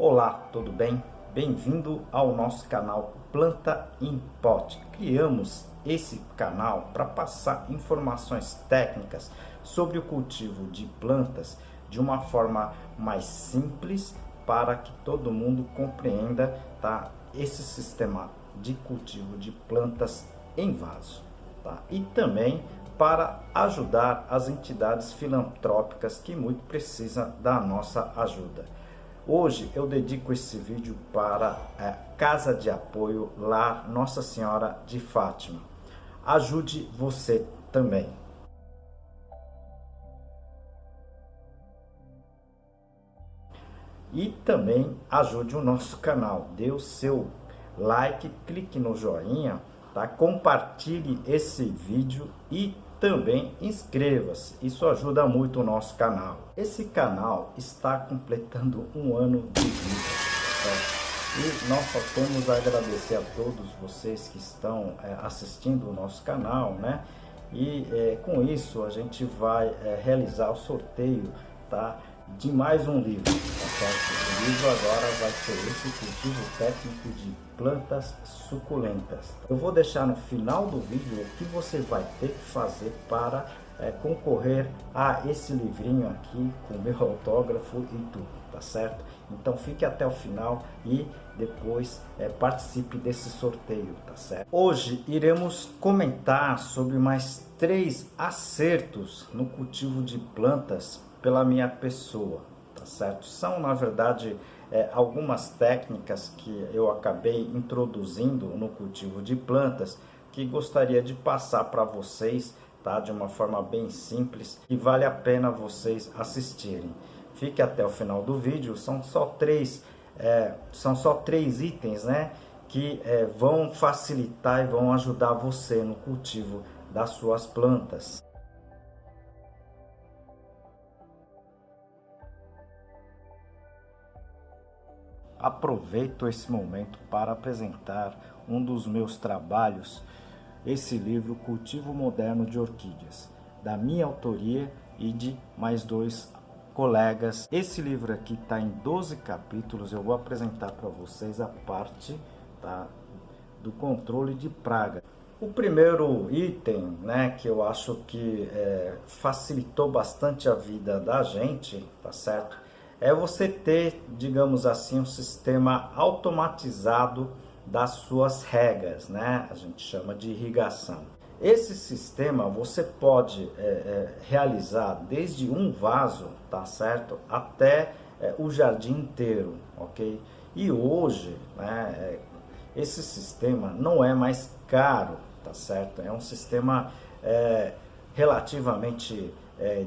Olá, tudo bem? Bem-vindo ao nosso canal Planta em Pote. Criamos esse canal para passar informações técnicas sobre o cultivo de plantas de uma forma mais simples para que todo mundo compreenda, tá? Esse sistema de cultivo de plantas em vaso, tá? E também para ajudar as entidades filantrópicas que muito precisam da nossa ajuda. Hoje eu dedico esse vídeo para a Casa de Apoio Lar Nossa Senhora de Fátima. Ajude você também. E também ajude o nosso canal. Dê o seu like, clique no joinha, tá? Compartilhe esse vídeo e também inscreva-se. Isso ajuda muito o nosso canal. Esse canal está completando um ano de vida, certo? E nós só temos a agradecer a todos vocês que estão assistindo o nosso canal, né? E com isso a gente vai realizar o sorteio, tá? De mais um livro, tá certo? O livro agora vai ser esse cultivo técnico de plantas suculentas. Eu vou deixar no final do vídeo o que você vai ter que fazer para concorrer a esse livrinho aqui com meu autógrafo e tudo, tá certo? Então fique até o final e depois participe desse sorteio, tá certo? Hoje iremos comentar sobre mais 3 acertos no cultivo de plantas pela minha pessoa, tá certo? São, na verdade, algumas técnicas que eu acabei introduzindo no cultivo de plantas que gostaria de passar para vocês, tá? De uma forma bem simples e vale a pena vocês assistirem. Fique até o final do vídeo, são só três itens, né? Que vão facilitar e vão ajudar você no cultivo das suas plantas. Aproveito esse momento para apresentar um dos meus trabalhos, esse livro Cultivo Moderno de Orquídeas, da minha autoria e de mais 2 colegas. Esse livro aqui está em 12 capítulos, eu vou apresentar para vocês a parte, tá, do controle de praga. O primeiro item, né, que eu acho que facilitou bastante a vida da gente, tá certo? É você ter, digamos assim, um sistema automatizado das suas regas, né? A gente chama de irrigação. Esse sistema você pode realizar desde um vaso, tá certo? Até o jardim inteiro, ok? E hoje, né, esse sistema não é mais caro, tá certo? É um sistema relativamente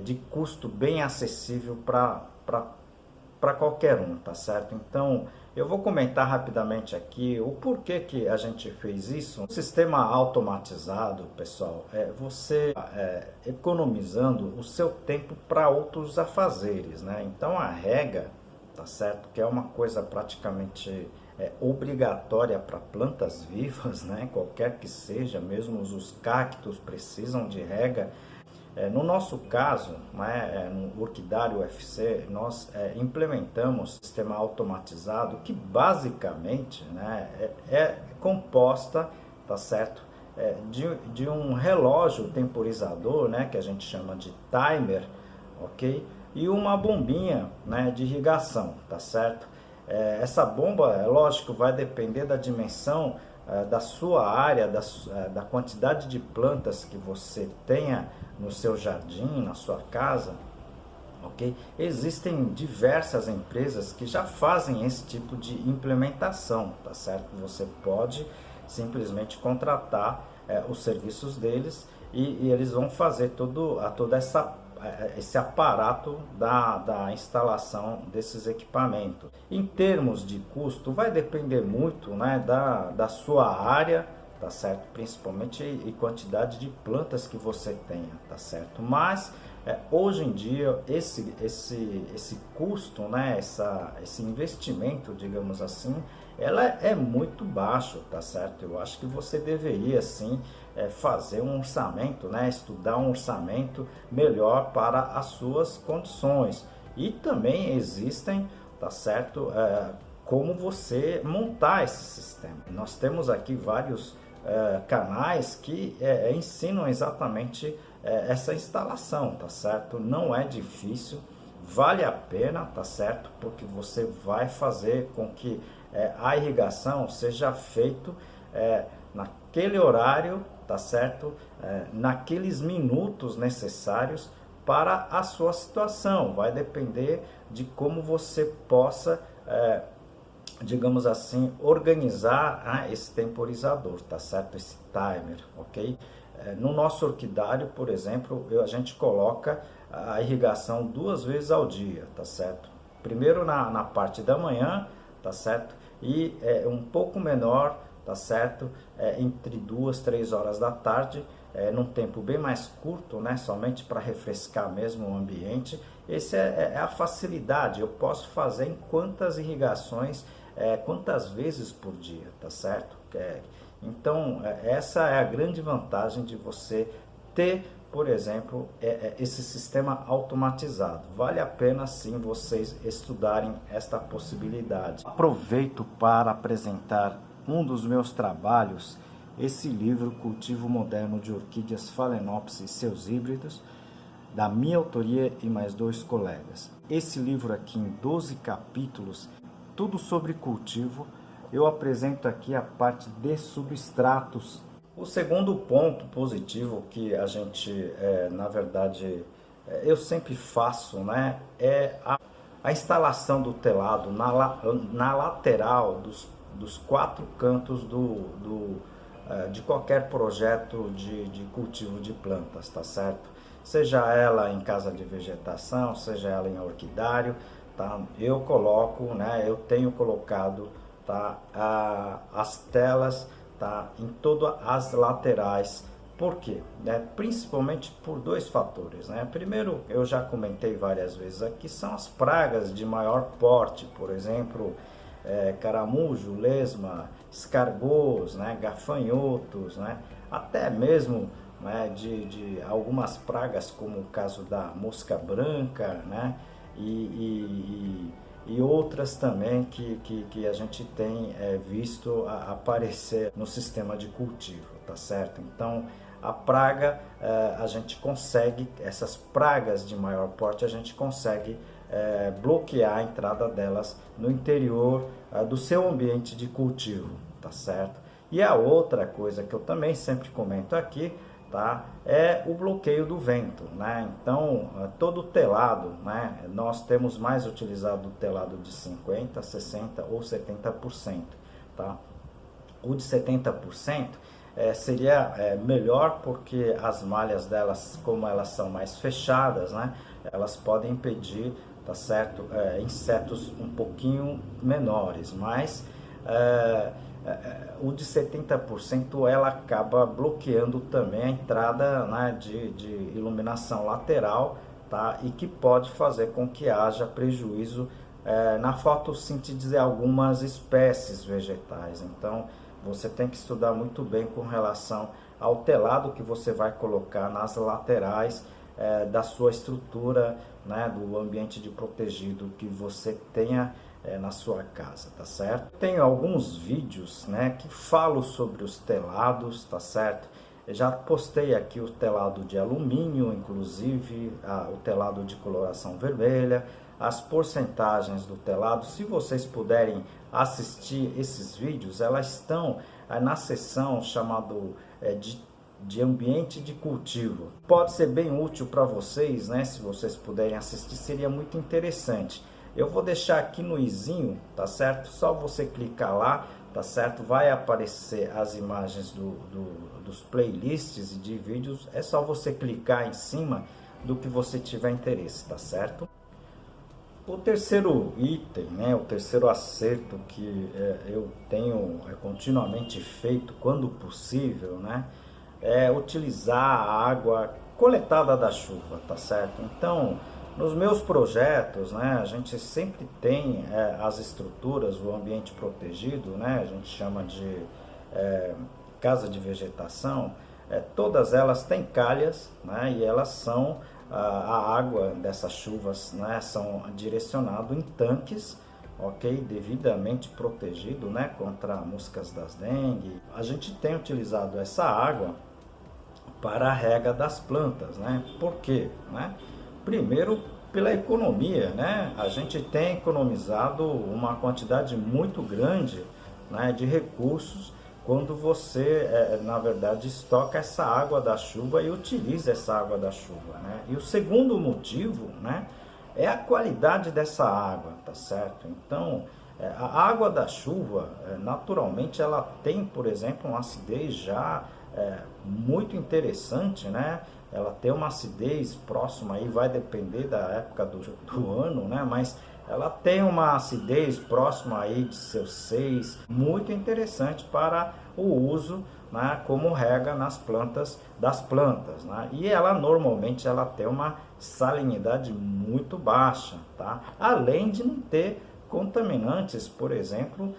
de custo bem acessível para qualquer um, tá certo? Então, eu vou comentar rapidamente aqui o porquê que a gente fez isso. O sistema automatizado, pessoal, é você economizando o seu tempo para outros afazeres, né? Então, a rega, tá certo? Que é uma coisa praticamente obrigatória para plantas vivas, né? Qualquer que seja, mesmo os cactos precisam de rega. No nosso caso, né, no Orquidário UFC, nós implementamos um sistema automatizado que basicamente, né, é composta, tá certo, de um relógio temporizador, né, que a gente chama de timer, ok? E uma bombinha, né, de irrigação, tá certo? Essa bomba, é lógico, vai depender da dimensão da sua área, da quantidade de plantas que você tenha no seu jardim, na sua casa, ok? Existem diversas empresas que já fazem esse tipo de implementação, tá certo? Você pode simplesmente contratar os serviços deles e eles vão fazer toda esse aparato da instalação desses equipamentos. Em termos de custo, vai depender muito, né, da sua área, tá certo? Principalmente e quantidade de plantas que você tenha, tá certo? Mas hoje em dia esse custo, né, esse investimento, digamos assim, ela é muito baixo, tá certo? Eu acho que você deveria sim fazer um orçamento, né, estudar um orçamento melhor para as suas condições. E também existem tá certo? Como você montar esse sistema. Nós temos aqui vários canais que ensinam exatamente essa instalação, tá certo? Não é difícil, vale a pena, tá certo? Porque você vai fazer com que a irrigação seja feita naquele horário, tá certo? Naqueles minutos necessários para a sua situação. Vai depender de como você possa, digamos assim, organizar esse temporizador, tá certo? Esse timer, ok? No nosso orquidário, por exemplo, a gente coloca a irrigação 2 vezes ao dia, tá certo? Primeiro na parte da manhã, tá certo? E um pouco menor, tá certo? Entre 2, 3 horas da tarde, num tempo bem mais curto, né? Somente para refrescar mesmo o ambiente. Essa é a facilidade. Eu posso fazer em quantas irrigações, quantas vezes por dia, tá certo? Então, essa é a grande vantagem de você ter, por exemplo, esse sistema automatizado. Vale a pena sim vocês estudarem esta possibilidade. Aproveito para apresentar um dos meus trabalhos, esse livro Cultivo Moderno de Orquídeas Phalaenopsis e seus híbridos, da minha autoria e mais 2 colegas. Esse livro aqui em 12 capítulos, tudo sobre cultivo. Eu apresento aqui a parte de substratos. O segundo ponto positivo que a gente, na verdade, eu sempre faço, né, é a instalação do telado na lateral dos 4 cantos de qualquer projeto de cultivo de plantas, tá certo? Seja ela em casa de vegetação, seja ela em orquidário, tá? Eu coloco, né, eu tenho colocado, tá, as telas, tá, em todas as laterais. Por quê? Principalmente por 2 fatores, né? Primeiro, eu já comentei várias vezes aqui, são as pragas de maior porte, por exemplo, caramujo, lesma, escargos, né, gafanhotos, né, até mesmo, né, de algumas pragas como o caso da mosca branca, né, e outras também que a gente tem visto aparecer no sistema de cultivo, tá certo? Então, a praga, a gente consegue, essas pragas de maior porte, a gente consegue bloquear a entrada delas no interior do seu ambiente de cultivo, tá certo? E a outra coisa que eu também sempre comento aqui, tá, é o bloqueio do vento, né? Então, todo o telado, né, nós temos mais utilizado o telado de 50%, 60% ou 70%, tá? O de 70% seria melhor porque as malhas delas, como elas são mais fechadas, né, elas podem impedir, tá certo, insetos um pouquinho menores, mas o de 70% ela acaba bloqueando também a entrada, né, de iluminação lateral, tá, e que pode fazer com que haja prejuízo na fotossíntese de algumas espécies vegetais. Então, você tem que estudar muito bem com relação ao telado que você vai colocar nas laterais da sua estrutura, né, do ambiente de protegido que você tenha na sua casa, tá certo? Tenho alguns vídeos, né, que falo sobre os telados, tá certo? Eu já postei aqui o telado de alumínio, inclusive o telado de coloração vermelha, as porcentagens do telado. Se vocês puderem assistir esses vídeos, elas estão na seção chamada de ambiente de cultivo. Pode ser bem útil para vocês, né? Se vocês puderem assistir, seria muito interessante. Eu vou deixar aqui no izinho, tá certo? Só você clicar lá, tá certo? Vai aparecer as imagens dos playlists e de vídeos. É só você clicar em cima do que você tiver interesse, tá certo? O terceiro item, né, o terceiro acerto que eu tenho continuamente feito quando possível, né, é utilizar a água coletada da chuva, tá certo? Então, nos meus projetos, né, a gente sempre tem as estruturas, o ambiente protegido, né, a gente chama de casa de vegetação, todas elas têm calhas, né, e elas são, a água dessas chuvas, né, são direcionadas em tanques, ok? Devidamente protegido, né, contra moscas das dengue. A gente tem utilizado essa água para a rega das plantas, né? Por quê? Né? Primeiro, pela economia, né? A gente tem economizado uma quantidade muito grande, né, de recursos quando você, na verdade, estoca essa água da chuva e utiliza essa água da chuva, né? E o segundo motivo, né, é a qualidade dessa água, tá certo? Então, a água da chuva, naturalmente, ela tem, por exemplo, uma acidez já muito interessante, né? Ela tem uma acidez próxima, aí vai depender da época do ano, né? Mas ela tem uma acidez próxima aí de seus 6, muito interessante para o uso, né, como rega nas plantas das plantas, né? E ela normalmente ela tem uma salinidade muito baixa, tá? Além de não ter contaminantes, por exemplo,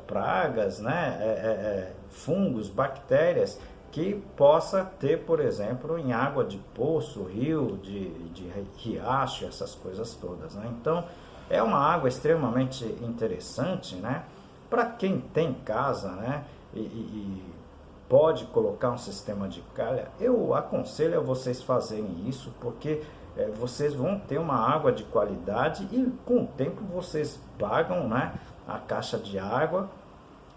pragas, né, fungos, bactérias que possa ter, por exemplo, em água de poço, rio, de riacho, essas coisas todas, né? Então, é uma água extremamente interessante, né? Para quem tem casa, né? E pode colocar um sistema de calha, eu aconselho a vocês fazerem isso, porque vocês vão ter uma água de qualidade e com o tempo vocês pagam, né, a caixa de água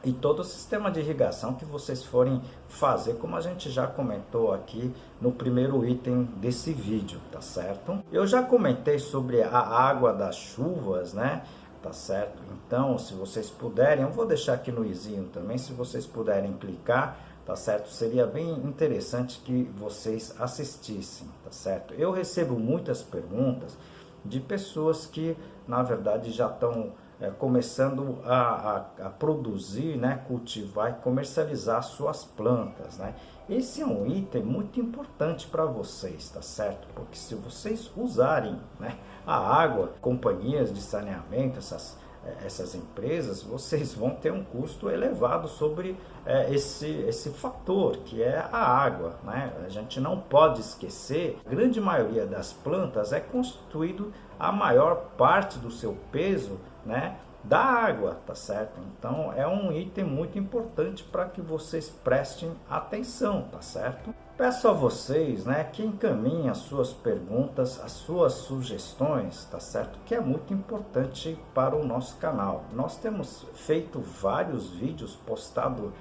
e todo o sistema de irrigação que vocês forem fazer, como a gente já comentou aqui no primeiro item desse vídeo, tá certo? Eu já comentei sobre a água das chuvas, né? Tá certo? Então, se vocês puderem, eu vou deixar aqui no izinho também, se vocês puderem clicar, tá certo? Seria bem interessante que vocês assistissem, tá certo? Eu recebo muitas perguntas de pessoas que, na verdade, já estão começando a produzir, né, cultivar e comercializar suas plantas, né? Esse é um item muito importante para vocês, tá certo? Porque se vocês usarem, né, a água, companhias de saneamento, essas empresas, vocês vão ter um custo elevado sobre esse fator, que é a água, né? A gente não pode esquecer, a grande maioria das plantas é constituído a maior parte do seu peso, né, da água, tá certo? Então é um item muito importante para que vocês prestem atenção, tá certo? Peço a vocês, né, que encaminhem as suas perguntas, as suas sugestões, tá certo? Que é muito importante para o nosso canal. Nós temos feito vários vídeos, postado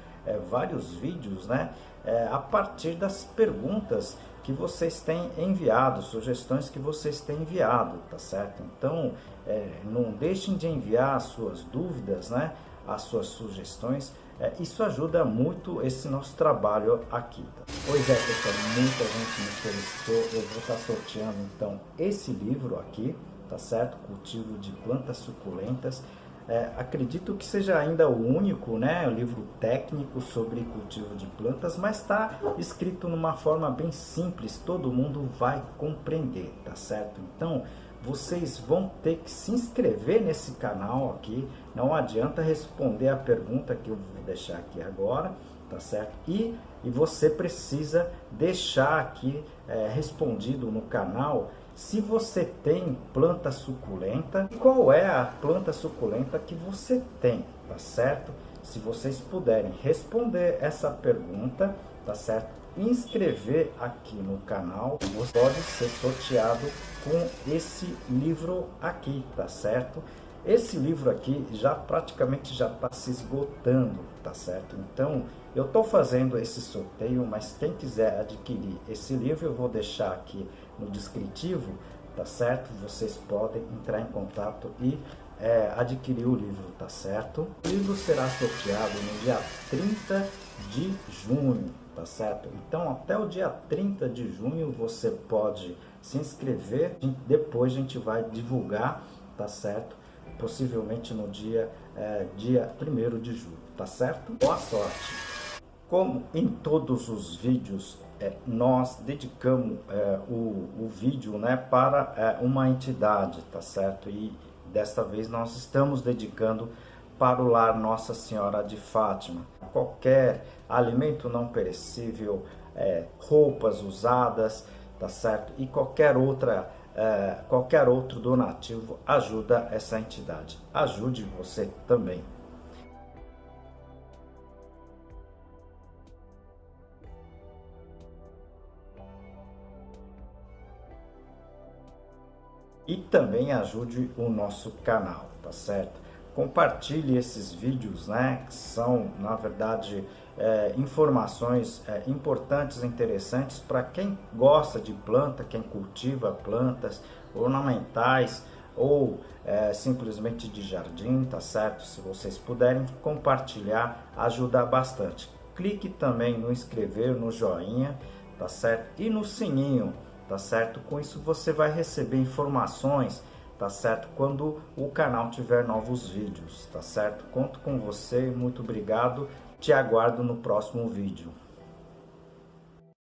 vários vídeos, né, a partir das perguntas que vocês têm enviado, sugestões que vocês têm enviado, tá certo? Então, não deixem de enviar as suas dúvidas, né, as suas sugestões. Isso ajuda muito esse nosso trabalho aqui. Tá? Pois é, pessoal, muita gente me solicitou, eu vou estar sorteando então esse livro aqui, tá certo? Cultivo de plantas suculentas. Acredito que seja ainda o único, né, livro técnico sobre cultivo de plantas, mas está escrito numa forma bem simples, todo mundo vai compreender, tá certo? Então, vocês vão ter que se inscrever nesse canal aqui, não adianta responder a pergunta que eu vou deixar aqui agora, tá certo? E você precisa deixar aqui respondido no canal se você tem planta suculenta, qual é a planta suculenta que você tem, tá certo? Se vocês puderem responder essa pergunta, tá certo? Inscrever aqui no canal, você pode ser sorteado com esse livro aqui, tá certo? Esse livro aqui já praticamente já está se esgotando, tá certo? Então, eu estou fazendo esse sorteio, mas quem quiser adquirir esse livro, eu vou deixar aqui no descritivo, tá certo? Vocês podem entrar em contato e adquirir o livro, tá certo? O livro será sorteado no dia 30 de junho, tá certo? Então, até o dia 30 de junho você pode se inscrever, depois a gente vai divulgar, tá certo? Possivelmente no dia 1º de julho, tá certo? Boa sorte! Como em todos os vídeos, nós dedicamos o vídeo, né, para uma entidade, tá certo? E desta vez nós estamos dedicando para o Lar Nossa Senhora de Fátima. Qualquer alimento não perecível, roupas usadas, tá certo? E qualquer outra qualquer outro donativo ajuda essa entidade. Ajude você também. E também ajude o nosso canal, tá certo? Compartilhe esses vídeos, né, que são, na verdade, informações importantes e interessantes para quem gosta de planta, quem cultiva plantas ornamentais ou simplesmente de jardim, tá certo? Se vocês puderem compartilhar, ajuda bastante. Clique também no inscrever, no joinha, tá certo? E no sininho, tá certo? Com isso você vai receber informações, tá certo? Quando o canal tiver novos vídeos, tá certo? Conto com você, muito obrigado, te aguardo no próximo vídeo.